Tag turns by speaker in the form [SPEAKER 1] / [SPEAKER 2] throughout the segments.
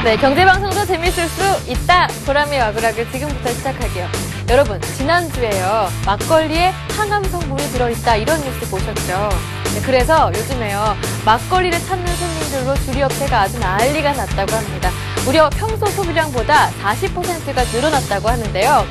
[SPEAKER 1] 네, 경제방송도 재밌을 수 있다. 보람의 와그락을 지금부터 시작할게요. 여러분, 지난주에요. 막걸리에 항암 성분이 들어있다. 이런 뉴스 보셨죠? 네, 그래서 요즘에요. 막걸리를 찾는 손님들로 주류업체가 아주 난리가 났다고 합니다. 무려 평소 소비량보다 40%가 늘어났다고 하는데요.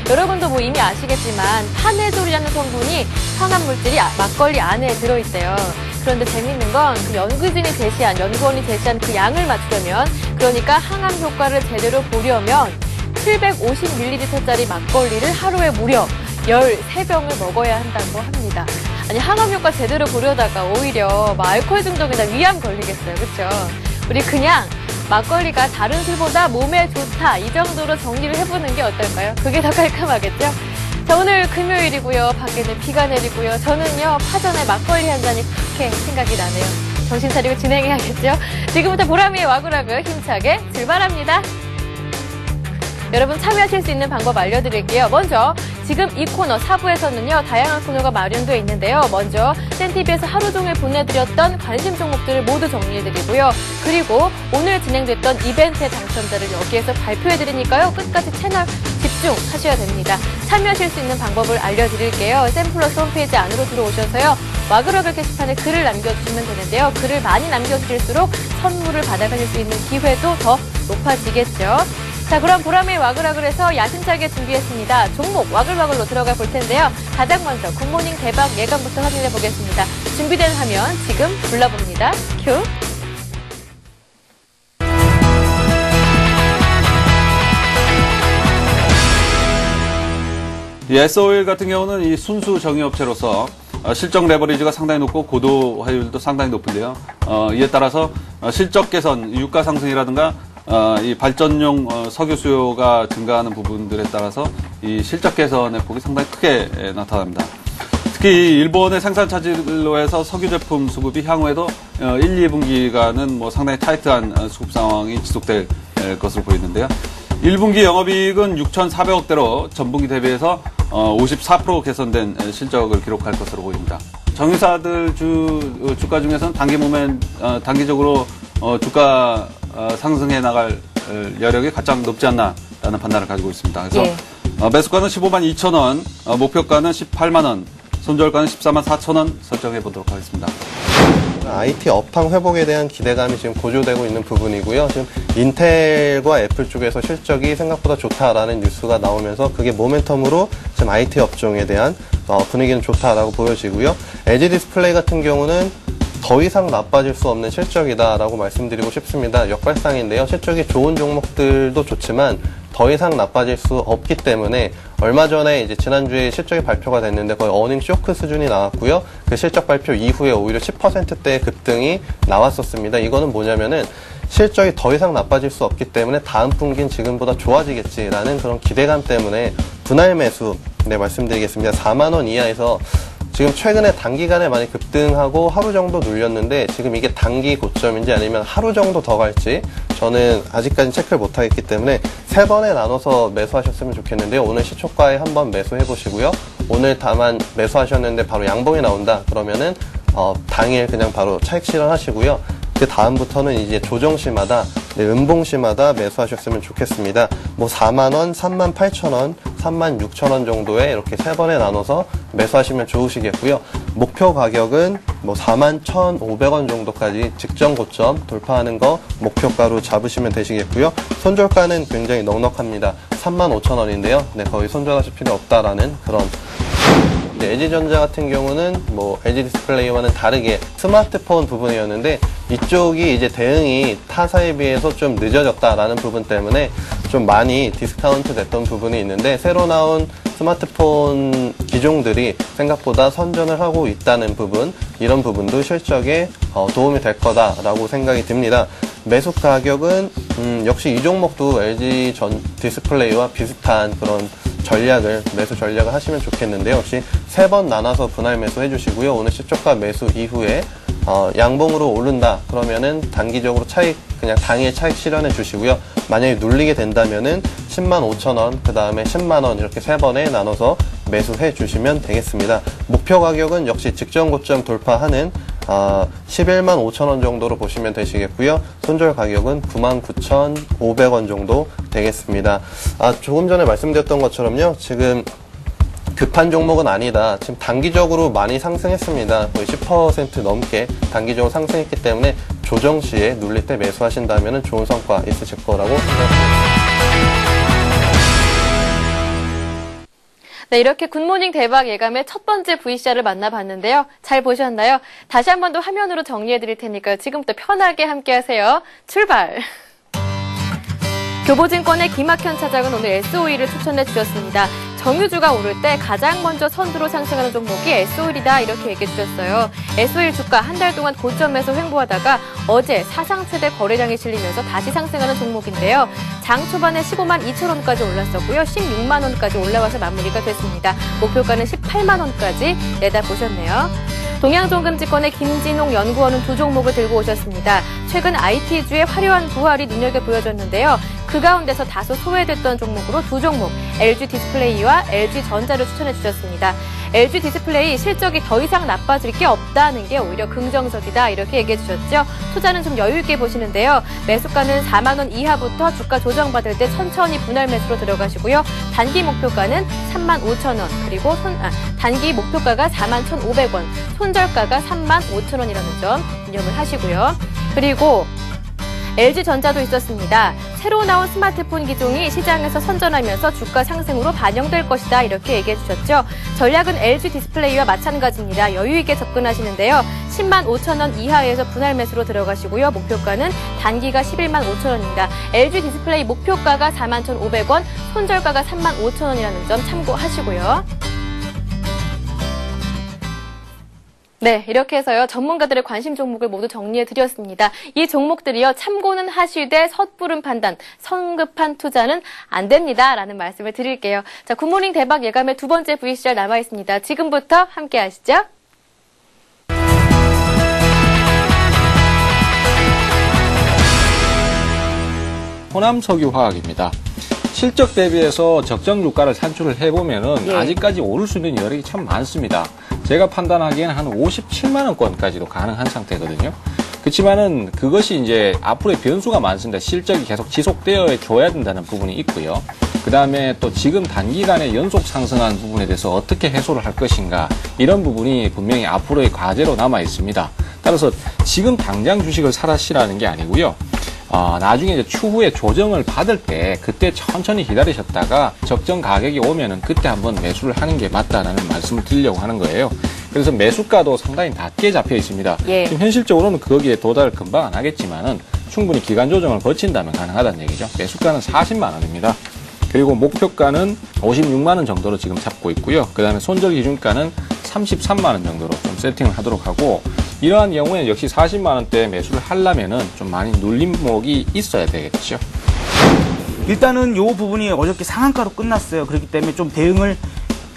[SPEAKER 1] 여러분도 뭐 이미 아시겠지만 파네졸이라는 성분이 항암물질이 막걸리 안에 들어있대요. 그런데 재밌는 건 그 연구원이 제시한 그 양을 맞추려면, 그러니까 항암 효과를 제대로 보려면 750ml짜리 막걸리를 하루에 무려 13병을 먹어야 한다고 합니다. 아니, 항암 효과 제대로 보려다가 오히려 알코올 중독이나 위암 걸리겠어요. 그렇죠? 우리 그냥 막걸리가 다른 술보다 몸에 좋다, 이 정도로 정리를 해보는 게 어떨까요? 그게 더 깔끔하겠죠? 자, 오늘 금요일이고요. 밖에는 비가 내리고요. 저는요, 파전에 막걸리 한 잔이 그렇게 생각이 나네요. 정신 차리고 진행해야겠죠? 지금부터 보람이의 와그락을 힘차게 출발합니다. 여러분, 참여하실 수 있는 방법 알려드릴게요. 먼저 지금 이 코너 4부에서는요, 다양한 코너가 마련되어 있는데요. 먼저 센TV에서 하루 종일 보내드렸던 관심 종목들을 모두 정리해드리고요. 그리고 오늘 진행됐던 이벤트의 당첨자를 여기에서 발표해드리니까요. 끝까지 채널 집중하셔야 됩니다. 참여하실 수 있는 방법을 알려드릴게요. 샘플러스 홈페이지 안으로 들어오셔서요. 와그락을 게시판에 글을 남겨주시면 되는데요. 글을 많이 남겨주실수록 선물을 받아가실 수 있는 기회도 더 높아지겠죠. 자, 그럼 보람의 와그락을 해서 야심차게 준비했습니다. 종목 와글와글로 들어가 볼 텐데요. 가장 먼저 굿모닝 대박 예감부터 확인해 보겠습니다. 준비된 화면 지금 불러봅니다. 큐.
[SPEAKER 2] S-오일 같은 경우는 이 순수 정유업체로서 실적 레버리지가 상당히 높고 고도 화율도 상당히 높은데요. 이에 따라서 실적 개선, 유가 상승이라든가 이 발전용 석유 수요가 증가하는 부분들에 따라서 이 실적 개선의 폭이 상당히 크게 나타납니다. 특히 일본의 생산 차질로 해서 석유 제품 수급이 향후에도 1, 2분기간은 뭐 상당히 타이트한 수급 상황이 지속될 것으로 보이는데요. 1분기 영업이익은 6,400억대로 전분기 대비해서 54% 개선된 실적을 기록할 것으로 보입니다. 정유사들 주가 중에서는 단기적으로 주가 상승해 나갈 여력이 가장 높지 않나라는 판단을 가지고 있습니다. 그래서 매수가는 15만 2천 원, 목표가는 18만 원, 손절가는 14만 4천 원 설정해 보도록 하겠습니다.
[SPEAKER 3] IT 업황 회복에 대한 기대감이 지금 고조되고 있는 부분이고요. 지금 인텔과 애플 쪽에서 실적이 생각보다 좋다라는 뉴스가 나오면서 그게 모멘텀으로 지금 IT 업종에 대한 분위기는 좋다라고 보여지고요. LG 디스플레이 같은 경우는 더 이상 나빠질 수 없는 실적이다라고 말씀드리고 싶습니다. 역발상인데요. 실적이 좋은 종목들도 좋지만 더 이상 나빠질 수 없기 때문에 얼마 전에 이제 지난주에 실적이 발표가 됐는데 거의 어닝 쇼크 수준이 나왔고요. 그 실적 발표 이후에 오히려 10%대의 급등이 나왔었습니다. 이거는 뭐냐면은 실적이 더 이상 나빠질 수 없기 때문에 다음 분기는 지금보다 좋아지겠지라는 그런 기대감 때문에 분할 매수 말씀드리겠습니다. 4만 원 이하에서 지금 최근에 단기간에 많이 급등하고 하루 정도 눌렸는데 지금 이게 단기 고점인지 아니면 하루 정도 더 갈지 저는 아직까지 체크를 못하겠기 때문에 3번에 나눠서 매수하셨으면 좋겠는데요. 오늘 시초가에 한번 매수해 보시고요. 오늘 다만 매수하셨는데 바로 양봉이 나온다 그러면은 당일 그냥 바로 차익 실현하시고요. 그 다음부터는 이제 조정시마다 음봉시마다 매수하셨으면 좋겠습니다. 뭐 4만원, 3만 8천원, 3만 6천원 정도에 이렇게 3번에 나눠서 매수하시면 좋으시겠고요. 목표 가격은 뭐 4만 1,500원 정도까지 직전 고점 돌파하는 거 목표가로 잡으시면 되시겠고요. 손절가는 굉장히 넉넉합니다. 3만 5천원인데요. 거의 손절하실 필요 없다라는 그런. LG전자 같은 경우는 뭐 LG 디스플레이와는 다르게 스마트폰 부분이었는데 이쪽이 이제 대응이 타사에 비해서 좀 늦어졌다라는 부분 때문에 좀 많이 디스카운트 됐던 부분이 있는데 새로 나온 스마트폰 기종들이 생각보다 선전을 하고 있다는 부분, 이런 부분도 실적에 도움이 될 거다라고 생각이 듭니다. 매수 가격은 역시 이 종목도 LG 디스플레이와 비슷한 그런 매수 전략을 하시면 좋겠는데요. 역시 3번 나눠서 분할 매수 해주시고요. 오늘 시초가 매수 이후에 양봉으로 오른다 그러면은 단기적으로 그냥 당일 차익 실현해 주시고요. 만약에 눌리게 된다면은 10만 5천원, 그 다음에 10만원 이렇게 3번에 나눠서 매수해 주시면 되겠습니다. 목표 가격은 역시 직전 고점 돌파하는 11만 5천 원 정도로 보시면 되시겠고요. 손절 가격은 99,500원 정도 되겠습니다. 조금 전에 말씀드렸던 것처럼요. 지금 급한 종목은 아니다. 지금 단기적으로 많이 상승했습니다. 거의 10% 넘게 단기적으로 상승했기 때문에 조정 시에 눌릴 때 매수하신다면 좋은 성과 있으실 거라고 생각합니다.
[SPEAKER 1] 네, 이렇게 굿모닝 대박 예감의 첫 번째 VCR을 만나봤는데요. 잘 보셨나요? 다시 한 번 더 화면으로 정리해드릴 테니까요. 지금부터 편하게 함께하세요. 출발! 교보증권의 김학현 차장은 오늘 SOE를 추천해 주셨습니다. 정유주가 오를 때 가장 먼저 선두로 상승하는 종목이 SOE이다 이렇게 얘기해 주셨어요. SOE 주가 한 달 동안 고점에서 횡보하다가 어제 사상 최대 거래량이 실리면서 다시 상승하는 종목인데요. 장 초반에 15만 2천 원까지 올랐었고요. 16만 원까지 올라와서 마무리가 됐습니다. 목표가는 18만 원까지 내다보셨네요. 동양종금증권의 김진홍 연구원은 두 종목을 들고 오셨습니다. 최근 IT주의 화려한 부활이 눈여겨 보여졌는데요. 그 가운데서 다소 소외됐던 종목으로 두 종목, LG디스플레이와 LG전자를 추천해 주셨습니다. LG디스플레이 실적이 더 이상 나빠질 게 없다는 게 오히려 긍정적이다 이렇게 얘기해 주셨죠. 투자는 좀 여유 있게 보시는데요. 매수가는 4만 원 이하부터 주가 조정받을 때 천천히 분할 매수로 들어가시고요. 단기 목표가는 3만 5천 원, 그리고 단기 목표가가 4만 1,500원, 손절가가 3만 5천 원이라는 점 유념을 하시고요. 그리고 LG전자도 있었습니다. 새로 나온 스마트폰 기종이 시장에서 선전하면서 주가 상승으로 반영될 것이다 이렇게 얘기해 주셨죠. 전략은 LG디스플레이와 마찬가지입니다. 여유 있게 접근하시는데요. 10만 5천 원 이하에서 분할 매수로 들어가시고요. 목표가는 단기가 11만 5천 원입니다. LG디스플레이 목표가가 4만 1,500원, 손절가가 3만 5천 원이라는 점 참고하시고요. 네, 이렇게 해서요. 전문가들의 관심 종목을 모두 정리해드렸습니다. 이 종목들이요. 참고는 하시되 섣부른 판단, 성급한 투자는 안 됩니다. 라는 말씀을 드릴게요. 자, 굿모닝 대박 예감의 두 번째 VCR 남아있습니다. 지금부터 함께 하시죠.
[SPEAKER 4] 호남석유화학입니다. 실적 대비해서 적정 유가를 산출을 해보면은 아직까지 오를 수 있는 여력이 참 많습니다. 제가 판단하기에는 한 57만 원권까지도 가능한 상태거든요. 그렇지만은 그것이 이제 앞으로의 변수가 많습니다. 실적이 계속 지속되어 줘야 된다는 부분이 있고요. 그 다음에 또 지금 단기간에 연속 상승한 부분에 대해서 어떻게 해소를 할 것인가, 이런 부분이 분명히 앞으로의 과제로 남아 있습니다. 따라서 지금 당장 주식을 사라시라는 게 아니고요. 나중에 이제 추후에 조정을 받을 때 그때 천천히 기다리셨다가 적정 가격이 오면은 그때 한번 매수를 하는 게 맞다라는 말씀을 드리려고 하는 거예요. 그래서 매수가도 상당히 낮게 잡혀 있습니다. 지금 현실적으로는 거기에 도달을 금방 안 하겠지만은 충분히 기간 조정을 거친다면 가능하다는 얘기죠. 매수가는 40만 원입니다. 그리고 목표가는 56만 원 정도로 지금 잡고 있고요. 그 다음에 손절 기준가는 33만 원 정도로 좀 세팅을 하도록 하고, 이러한 경우에는 역시 40만 원대 매수를 하려면은 좀 많이 눌림목이 있어야 되겠죠.
[SPEAKER 5] 일단은 이 부분이 어저께 상한가로 끝났어요. 그렇기 때문에 좀 대응을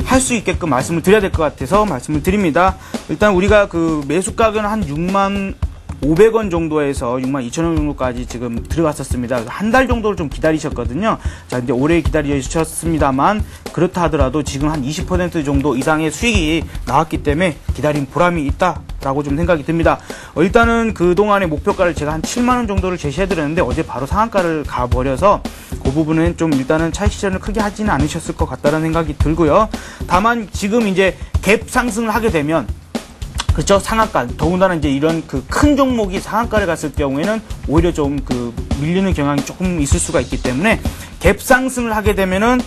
[SPEAKER 5] 할 수 있게끔 말씀을 드려야 될 것 같아서 말씀을 드립니다. 일단 우리가 그 매수가격은 한 6만 500원 정도에서 6만 2천 원 정도까지 지금 들어갔었습니다. 한 달 정도를 좀 기다리셨거든요. 자, 이제 오래 기다리셨습니다만, 그렇다 하더라도 지금 한 20% 정도 이상의 수익이 나왔기 때문에 기다린 보람이 있다라고 좀 생각이 듭니다. 일단은 그동안의 목표가를 제가 한 7만 원 정도를 제시해드렸는데 어제 바로 상한가를 가버려서 그 부분은 좀 일단은 차익 실현을 크게 하지는 않으셨을 것 같다는 생각이 들고요. 다만 지금 이제 갭 상승을 하게 되면, 그렇죠. 상한가. 더군다나 이제 이런 그 큰 종목이 상한가를 갔을 경우에는 오히려 좀 그 밀리는 경향이 조금 있을 수가 있기 때문에 갭 상승을 하게 되면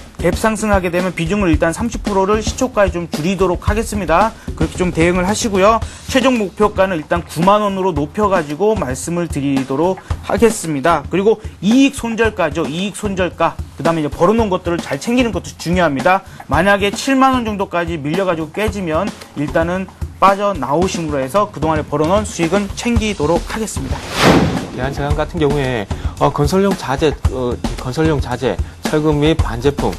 [SPEAKER 5] 비중을 일단 30%를 시초가에 좀 줄이도록 하겠습니다. 그렇게 좀 대응을 하시고요. 최종 목표가는 일단 9만 원으로 높여가지고 말씀을 드리도록 하겠습니다. 그리고 이익 손절가죠. 이익 손절가. 그 다음에 이제 벌어놓은 것들을 잘 챙기는 것도 중요합니다. 만약에 7만 원 정도까지 밀려가지고 깨지면 일단은 빠져나오심으로 해서 그동안에 벌어놓은 수익은 챙기도록 하겠습니다.
[SPEAKER 4] 대한제강 같은 경우에 건설용 자재, 철근 및 반제품,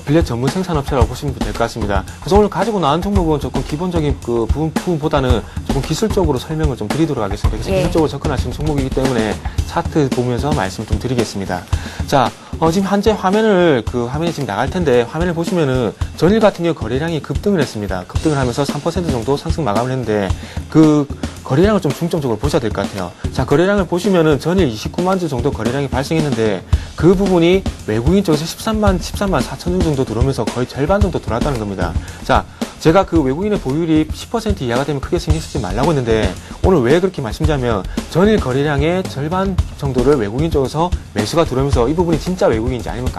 [SPEAKER 4] 빌렛 전문 생산업체라고 보시면 될 것 같습니다. 그래서 오늘 가지고 나온 종목은 조금 기본적인 그 부분보다는 조금 기술적으로 설명을 좀 드리도록 하겠습니다. 그래서 기술적으로 접근하시는 종목이기 때문에 차트 보면서 말씀 좀 드리겠습니다. 자, 지금 현재 화면에 지금 나갈 텐데, 화면을 보시면은, 전일 같은 경우 거래량이 급등을 했습니다. 급등을 하면서 3% 정도 상승 마감을 했는데, 그 거래량을 좀 중점적으로 보셔야 될 것 같아요. 자, 거래량을 보시면은 전일 29만 주 정도 거래량이 발생했는데, 그 부분이 외국인 쪽에서 13만 4천 주 정도 들어오면서 거의 절반 정도 들어왔다는 겁니다. 자, 제가 그 외국인의 보유율이 10% 이하가 되면 크게 신경 쓰지 말라고 했는데, 오늘 왜 그렇게 말씀드리냐면, 전일 거래량의 절반 정도를 외국인 쪽에서 매수가 들어오면서 이 부분이 진짜 외국인인지 아니면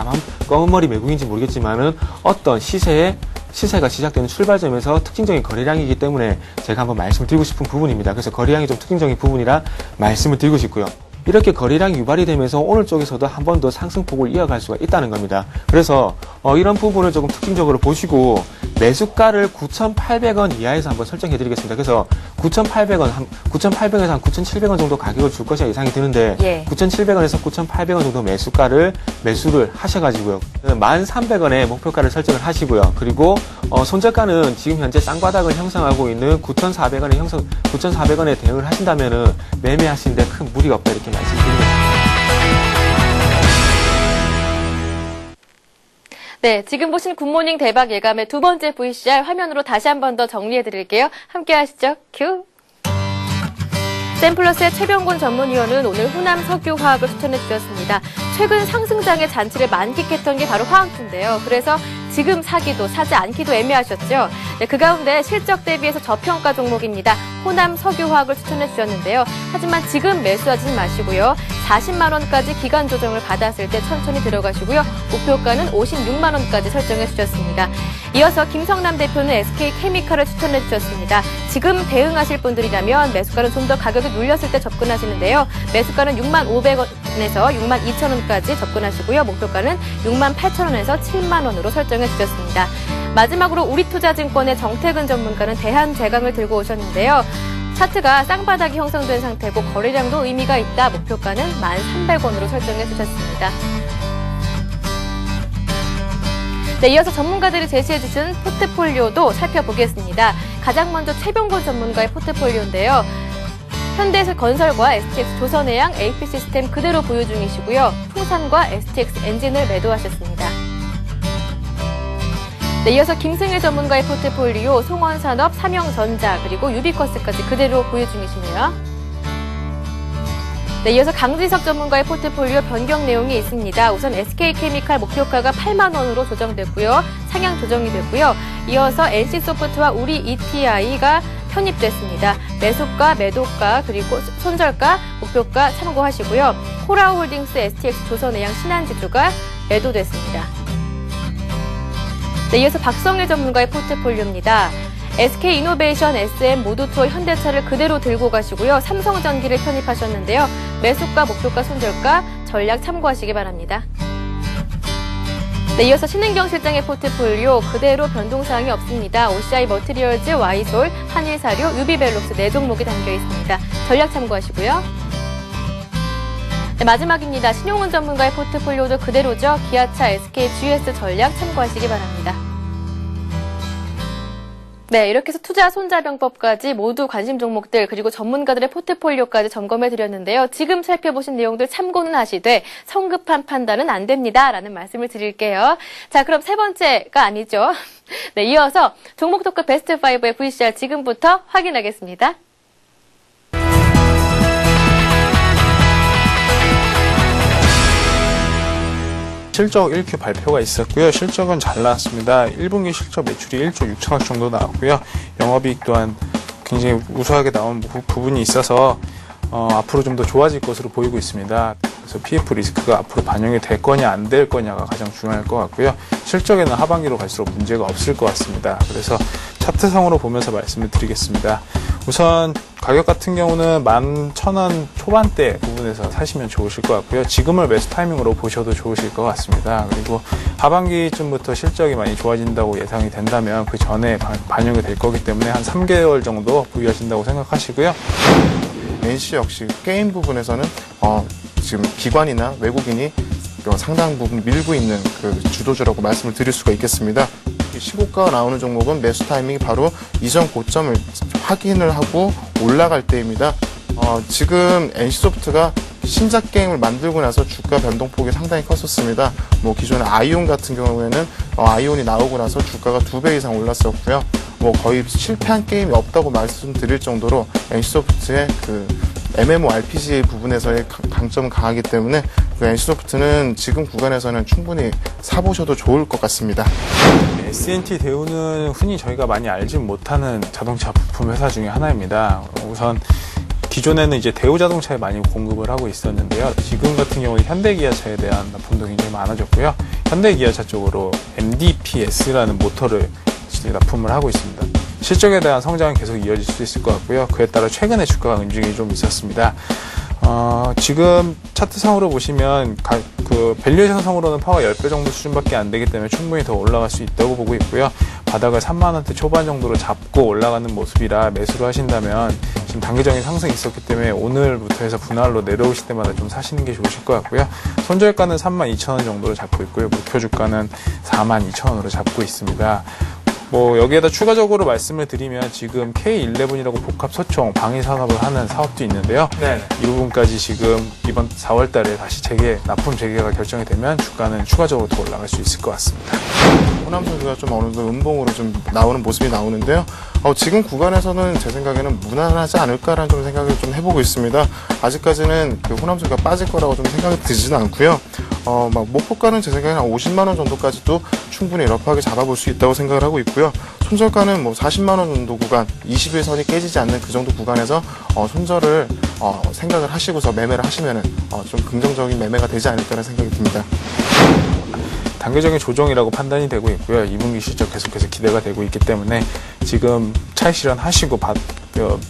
[SPEAKER 4] 검은머리 외국인인지 모르겠지만은 어떤 시세가 시작되는 출발점에서 특징적인 거래량이기 때문에 제가 한번 말씀을 드리고 싶은 부분입니다. 그래서 거래량이 좀 특징적인 부분이라 말씀을 드리고 싶고요. 이렇게 거래량이 유발이 되면서 오늘 쪽에서도 한 번 더 상승폭을 이어갈 수가 있다는 겁니다. 그래서 이런 부분을 조금 특징적으로 보시고 매수가를 9,800원 이하에서 한번 설정해 드리겠습니다. 그래서 9,800에서 한 9,700원 정도 가격을 줄 것이 예상이 드는데,
[SPEAKER 1] 예.
[SPEAKER 4] 9,700원에서 9,800원 정도 매수를 하셔가지고요. 1,300원에 목표가를 설정을 하시고요. 그리고 손절가는 지금 현재 쌍바닥을 형성하고 있는 9,400원에 대응을 하신다면은 매매하시는데 큰 무리가 없다, 이렇게 말씀드립니다.
[SPEAKER 1] 네, 지금 보신 굿모닝 대박 예감의 두 번째 VCR 화면으로 다시 한 번 더 정리해 드릴게요. 함께 하시죠. 큐! 샘플러스의 최병곤 전문위원은 오늘 호남 석유화학을 추천해 주셨습니다. 최근 상승장의 잔치를 만끽했던 게 바로 화학주인데요. 그래서 지금 사기도 사지 않기도 애매하셨죠. 네, 그 가운데 실적 대비해서 저평가 종목입니다. 호남 석유화학을 추천해 주셨는데요. 하지만 지금 매수하지는 마시고요. 40만 원까지 기간 조정을 받았을 때 천천히 들어가시고요. 목표가는 56만 원까지 설정해 주셨습니다. 이어서 김성남 대표는 SK케미칼을 추천해 주셨습니다. 지금 대응하실 분들이라면 매수가는 좀 더 가격이 눌렸을 때 접근하시는데요. 매수가는 6만 500원에서 6만 2천 원까지 접근하시고요. 목표가는 6만 8천 원에서 7만 원으로 설정해 주셨습니다. 마지막으로 우리투자증권의 정태근 전문가는 대한제강을 들고 오셨는데요. 차트가 쌍바닥이 형성된 상태고 거래량도 의미가 있다. 목표가는 1,300원으로 설정해 주셨습니다. 네, 이어서 전문가들이 제시해 주신 포트폴리오도 살펴보겠습니다. 가장 먼저 최병곤 전문가의 포트폴리오인데요. 현대건설과 STX 조선해양 AP시스템 그대로 보유 중이시고요. 풍산과 STX 엔진을 매도하셨습니다. 네, 이어서 김승일 전문가의 포트폴리오 송원산업, 삼형전자 그리고 유비커스까지 그대로 보유 중이시네요. 네, 이어서 강지석 전문가의 포트폴리오 변경 내용이 있습니다. 우선 SK케미칼 목표가가 8만 원으로 조정됐고요. 상향 조정이 됐고요. 이어서 NC소프트와 우리 ETI가 편입됐습니다. 매수가, 매도가, 그리고 손절가, 목표가 참고하시고요. 코라홀딩스, STX 조선해양, 신한지주가 매도됐습니다. 네, 이어서 박성일 전문가의 포트폴리오입니다. SK이노베이션, SM, 모두투어, 현대차를 그대로 들고 가시고요. 삼성전기를 편입하셨는데요. 매수가, 목표가, 손절가, 전략 참고하시기 바랍니다. 네, 이어서 신은경 실장의 포트폴리오 그대로 변동사항이 없습니다. OCI 머티리얼즈, 와이솔, 한일사료, 유비벨록스 4종목이 담겨 있습니다. 전략 참고하시고요. 네, 마지막입니다. 신용훈 전문가의 포트폴리오도 그대로죠. 기아차, SK, GS 전략 참고하시기 바랍니다. 네, 이렇게 해서 투자 손자병법까지 모두 관심 종목들 그리고 전문가들의 포트폴리오까지 점검해 드렸는데요. 지금 살펴보신 내용들 참고는 하시되 성급한 판단은 안 됩니다. 라는 말씀을 드릴게요. 자, 그럼 세 번째가 아니죠. 네, 이어서 종목 토크 베스트 5의 VCR 지금부터 확인하겠습니다.
[SPEAKER 6] 실적 1Q 발표가 있었고요. 실적은 잘 나왔습니다. 1분기 실적 매출이 1조 6천억 정도 나왔고요. 영업이익 또한 굉장히 우수하게 나온 부분이 있어서 앞으로 좀 더 좋아질 것으로 보이고 있습니다. 그래서 PF 리스크가 앞으로 반영이 될 거냐 안 될 거냐가 가장 중요할 것 같고요. 실적에는 하반기로 갈수록 문제가 없을 것 같습니다. 그래서 차트상으로 보면서 말씀을 드리겠습니다. 우선 가격 같은 경우는 11,000원 초반대 부분에서 사시면 좋으실 것 같고요. 지금을 매수 타이밍으로 보셔도 좋으실 것 같습니다. 그리고 하반기쯤부터 실적이 많이 좋아진다고 예상이 된다면 그 전에 반영이 될 거기 때문에 한 3개월 정도 보유하신다고 생각하시고요.
[SPEAKER 7] NC 역시 게임 부분에서는 지금 기관이나 외국인이 상당 부분 밀고 있는 그 주도주라고 말씀을 드릴 수가 있겠습니다. 시고가가 나오는 종목은 매수 타이밍이 바로 이전 고점을 확인을 하고 올라갈 때입니다. 지금 NC소프트가 신작 게임을 만들고 나서 주가 변동폭이 상당히 컸었습니다. 뭐 기존의 아이온 같은 경우에는 아이온이 나오고 나서 주가가 2배 이상 올랐었고요. 뭐 거의 실패한 게임이 없다고 말씀드릴 정도로 NC소프트의 그 MMORPG 부분에서의 강점은 강하기 때문에 그 NC소프트는 지금 구간에서는 충분히 사보셔도 좋을 것 같습니다.
[SPEAKER 6] S&T 대우는 흔히 저희가 많이 알지 못하는 자동차 부품 회사 중에 하나입니다. 우선 기존에는 이제 대우 자동차에 많이 공급을 하고 있었는데요. 지금 같은 경우에 현대기아차에 대한 납품도 굉장히 많아졌고요. 현대기아차 쪽으로 MDPS라는 모터를 납품을 하고 있습니다. 실적에 대한 성장은 계속 이어질 수 있을 것 같고요. 그에 따라 최근에 주가 움직임이 좀 있었습니다. 지금 차트상으로 보시면 그 밸류에이션 상으로는 파가 10배 정도 수준밖에 안 되기 때문에 충분히 더 올라갈 수 있다고 보고 있고요. 바닥을 3만원대 초반 정도로 잡고 올라가는 모습이라 매수를 하신다면 지금 단기적인 상승이 있었기 때문에 오늘부터 해서 분할로 내려오실 때마다 좀 사시는 게 좋으실 것 같고요. 손절가는 32,000원 정도로 잡고 있고요. 목표 주가는 42,000원으로 잡고 있습니다. 뭐 여기에다 추가적으로 말씀을 드리면 지금 K11이라고 복합 소총 방위 산업을 하는 사업도 있는데요. 이 부분까지 지금 이번 4월 달에 다시 납품 재개가 결정이 되면 주가는 추가적으로 더 올라갈 수 있을 것 같습니다.
[SPEAKER 7] 호남 선수가 좀 어느 정도 음봉으로 좀 나오는 모습이 나오는데요. 지금 구간에서는 제 생각에는 무난하지 않을까라는 좀 생각을 좀 해보고 있습니다. 아직까지는 그 호남 선수가 빠질 거라고 좀 생각이 들지는 않고요. 막 목표가는 제 생각에는 한 50만 원 정도까지도 충분히 러프하게 잡아볼 수 있다고 생각을 하고 있고요. 손절가는 뭐 40만 원 정도 구간, 20일선이 깨지지 않는 그 정도 구간에서 손절을 생각을 하시고서 매매를 하시면은 좀 긍정적인 매매가 되지 않을까라는 생각이 듭니다.
[SPEAKER 6] 단계적인 조정이라고 판단이 되고 있고요. 2분기 실적 계속해서 기대가 되고 있기 때문에 지금 차익 실현하시고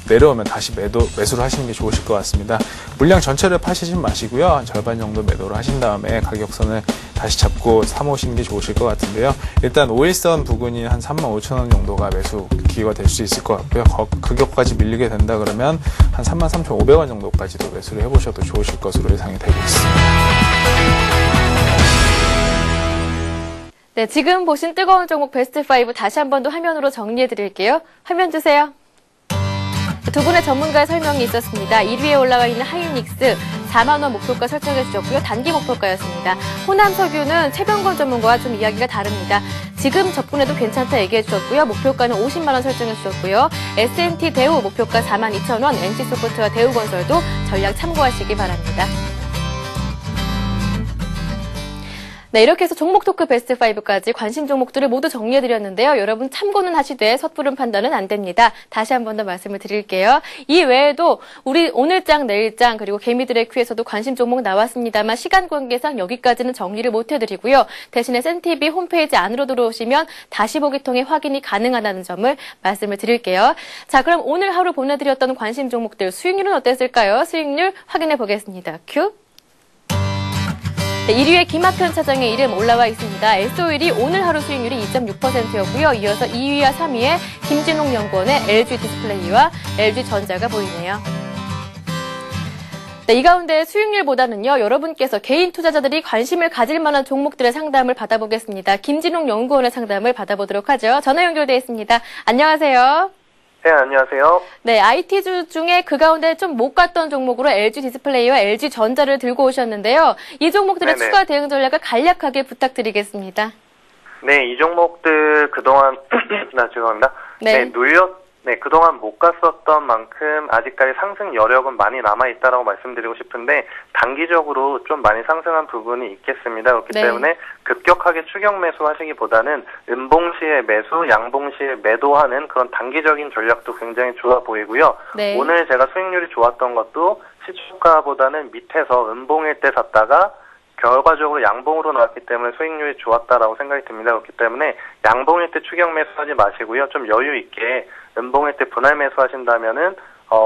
[SPEAKER 6] 내려오면 다시 매수를 하시는 게 좋으실 것 같습니다. 물량 전체를 파시진 마시고요. 절반 정도 매도를 하신 다음에 가격선을 다시 잡고 사모시는 게 좋으실 것 같은데요. 일단 5일선 부근이 한 35,000원 정도가 매수 기회가 될 수 있을 것 같고요. 그 격까지 밀리게 된다 그러면 한 33,500원 정도까지도 매수를 해보셔도 좋으실 것으로 예상이 되고 있습니다.
[SPEAKER 1] 네, 지금 보신 뜨거운 종목 베스트 5 다시 한 번 더 화면으로 정리해 드릴게요. 화면 주세요. 두 분의 전문가의 설명이 있었습니다. 1위에 올라가 있는 하이닉스 4만원 목표가 설정해 주셨고요. 단기 목표가였습니다. 호남석유는 최병건 전문가와 좀 이야기가 다릅니다. 지금 접근해도 괜찮다 얘기해 주셨고요. 목표가는 50만원 설정해 주셨고요. S&T 대우 목표가 42,000원, NC소프트와 대우건설도 전략 참고하시기 바랍니다. 네, 이렇게 해서 종목 토크 베스트 5까지 관심 종목들을 모두 정리해드렸는데요. 여러분 참고는 하시되 섣부른 판단은 안 됩니다. 다시 한 번 더 말씀을 드릴게요. 이 외에도 우리 오늘장, 내일장 그리고 개미들의 큐에서도 관심 종목 나왔습니다만 시간 관계상 여기까지는 정리를 못해드리고요. 대신에 센TV 홈페이지 안으로 들어오시면 다시 보기 통해 확인이 가능하다는 점을 말씀을 드릴게요. 자, 그럼 오늘 하루 보내드렸던 관심 종목들 수익률은 어땠을까요? 수익률 확인해 보겠습니다. 큐. 네, 1위에 김학현 차장의 이름 올라와 있습니다. SO일이 오늘 하루 수익률이 2.6%였고요. 이어서 2위와 3위에 김진홍 연구원의 LG 디스플레이와 LG전자가 보이네요. 네, 이 가운데 수익률보다는요, 여러분께서 개인 투자자들이 관심을 가질 만한 종목들의 상담을 받아보겠습니다. 김진홍 연구원의 상담을 받아보도록 하죠. 전화 연결되어 있습니다. 안녕하세요.
[SPEAKER 8] 네, 안녕하세요.
[SPEAKER 1] 네, IT주 중에 그 가운데 좀 못 갔던 종목으로 LG 디스플레이와 LG 전자를 들고 오셨는데요. 이 종목들의
[SPEAKER 8] 네네.
[SPEAKER 1] 추가 대응 전략을 간략하게 부탁드리겠습니다.
[SPEAKER 8] 네, 이 종목들 그동안, 죄송합니다.
[SPEAKER 1] 네.
[SPEAKER 8] 그동안 못 갔었던 만큼 아직까지 상승 여력은 많이 남아있다라고 말씀드리고 싶은데, 단기적으로 좀 많이 상승한 부분이 있겠습니다. 그렇기
[SPEAKER 1] 네.
[SPEAKER 8] 때문에 급격하게 추격 매수 하시기보다는 음봉시에 매수, 양봉시에 매도하는 그런 단기적인 전략도 굉장히 좋아 보이고요.
[SPEAKER 1] 네.
[SPEAKER 8] 오늘 제가 수익률이 좋았던 것도 시초가보다는 밑에서 음봉일 때 샀다가 결과적으로 양봉으로 나왔기 때문에 수익률이 좋았다라고 생각이 듭니다. 그렇기 때문에 양봉일 때 추격 매수하지 마시고요. 좀 여유 있게 음봉일 때 분할 매수하신다면은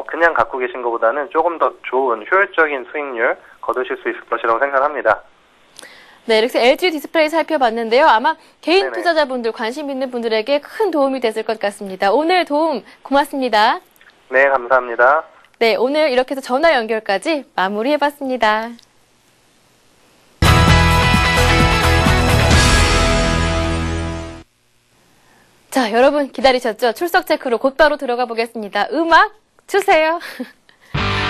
[SPEAKER 8] 그냥 갖고 계신 것보다는 조금 더 좋은 효율적인 수익률 거두실 수 있을 것이라고 생각합니다.
[SPEAKER 1] 네, 이렇게 LG 디스플레이 살펴봤는데요. 아마 개인
[SPEAKER 8] 네네.
[SPEAKER 1] 투자자분들, 관심 있는 분들에게 큰 도움이 됐을 것 같습니다. 오늘 도움 고맙습니다.
[SPEAKER 8] 네, 감사합니다.
[SPEAKER 1] 네, 오늘 이렇게 해서 전화 연결까지 마무리해봤습니다. 자, 여러분 기다리셨죠? 출석 체크로 곧바로 들어가 보겠습니다. 음악 주세요.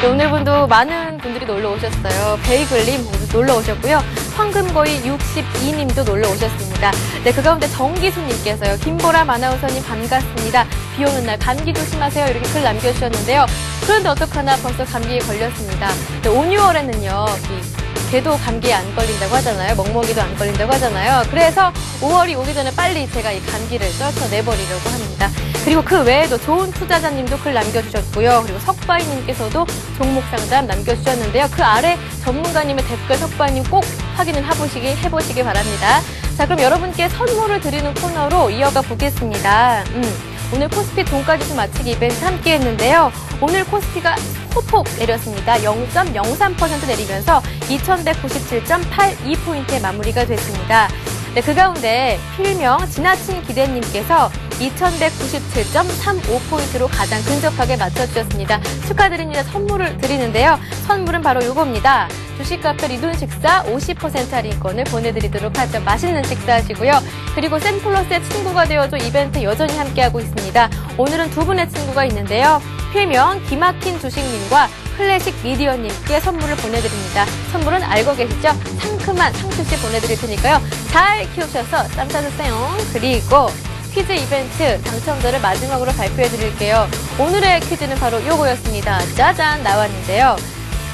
[SPEAKER 1] 네, 오늘분도 많은 분들이 놀러 오셨어요. 베이글님 놀러 오셨고요. 황금거의 62님도 놀러 오셨습니다. 네, 그 가운데 정기수님께서요. 김보람 아나운서님 반갑습니다. 비 오는 날 감기 조심하세요. 이렇게 글 남겨주셨는데요. 그런데 어떡하나 벌써 감기에 걸렸습니다. 네, 5, 6월에는요. 개도 감기에 안 걸린다고 하잖아요. 멍멍이도 안 걸린다고 하잖아요. 그래서 5월이 오기 전에 빨리 제가 이 감기를 떨쳐내버리려고 합니다. 그리고 그 외에도 좋은 투자자님도 글 남겨주셨고요. 그리고 석바이님께서도 종목 상담 남겨주셨는데요. 그 아래 전문가님의 댓글 석바이님 꼭 확인을 해보시기 바랍니다. 자, 그럼 여러분께 선물을 드리는 코너로 이어가 보겠습니다. 오늘 코스피 종가지수 맞추기 이벤트 함께 했는데요. 오늘 코스피가 소폭 내렸습니다. 0.03% 내리면서 2197.82포인트에 마무리가 됐습니다. 네, 그 가운데 필명 지나친 기대님께서 2197.35포인트로 가장 근접하게 맞춰주셨습니다. 축하드립니다. 선물을 드리는데요. 선물은 바로 요겁니다. 주식카페 리돈 식사 50% 할인권을 보내드리도록 하죠. 맛있는 식사 하시고요. 그리고 샘플러스의 친구가 되어줘 이벤트 여전히 함께하고 있습니다. 오늘은 두 분의 친구가 있는데요. 필명 기막힌 주식님과 클래식 미디어님께 선물을 보내드립니다. 선물은 알고 계시죠? 상큼한 상추씨 보내드릴 테니까요. 잘 키우셔서 쌈 싸주세요. 그리고 퀴즈 이벤트 당첨자를 마지막으로 발표해드릴게요. 오늘의 퀴즈는 바로 요거였습니다. 짜잔 나왔는데요.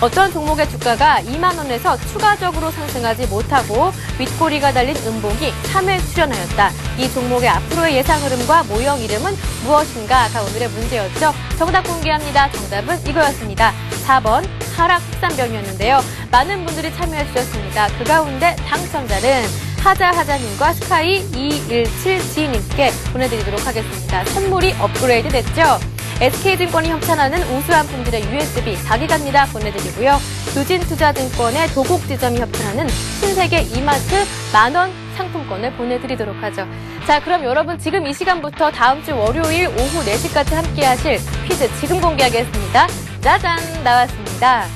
[SPEAKER 1] 어떤 종목의 주가가 2만 원에서 추가적으로 상승하지 못하고 윗꼬리가 달린 음봉이 3회 출현하였다. 이 종목의 앞으로의 예상 흐름과 모형 이름은 무엇인가가 오늘의 문제였죠. 정답 공개합니다. 정답은 이거였습니다. 4번 하락 흑산병이었는데요. 많은 분들이 참여해 주셨습니다. 그 가운데 당첨자는 하자님과 스카이 217G님께 보내드리도록 하겠습니다. 선물이 업그레이드 됐죠? SK증권이 협찬하는 우수한 품질의 USB 4기가입니다. 보내드리고요. 유진투자증권의 도곡지점이 협찬하는 신세계 이마트 만원 상품권을 보내드리도록 하죠. 자, 그럼 여러분 지금 이 시간부터 다음 주 월요일 오후 4시까지 함께 하실 퀴즈 지금 공개하겠습니다. 짜잔! 나왔습니다.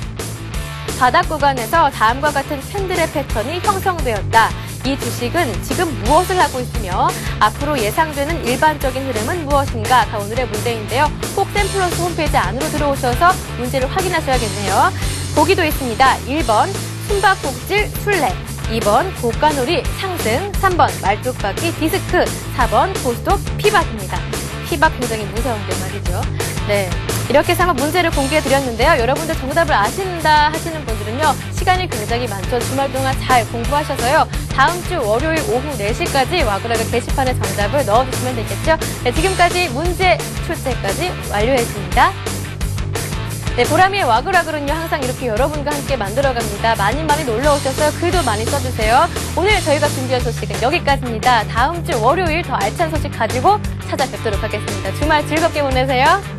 [SPEAKER 1] 바닥 구간에서 다음과 같은 캔들의 패턴이 형성되었다. 이 주식은 지금 무엇을 하고 있으며 앞으로 예상되는 일반적인 흐름은 무엇인가가 오늘의 문제인데요. 꼭 샘플러스 홈페이지 안으로 들어오셔서 문제를 확인하셔야겠네요. 보기도 있습니다. 1번 숨바꼭질 술래, 2번 고가놀이 상승, 3번 말뚝박기 디스크, 4번 고스톱 피박입니다. 피박 굉장히 무서운데 말이죠. 네, 이렇게 해서 한번 문제를 공개해드렸는데요. 여러분들 정답을 아신다 하시는 분들은요. 시간이 굉장히 많죠. 주말 동안 잘 공부하셔서요. 다음 주 월요일 오후 4시까지 와그라그 게시판에 정답을 넣어주시면 되겠죠. 네, 지금까지 문제 출제까지 완료했습니다. 네, 보람이의 와그라그는요. 항상 이렇게 여러분과 함께 만들어갑니다. 많이 놀러 오셔서 글도 많이 써주세요. 오늘 저희가 준비한 소식은 여기까지입니다. 다음 주 월요일 더 알찬 소식 가지고 찾아뵙도록 하겠습니다. 주말 즐겁게 보내세요.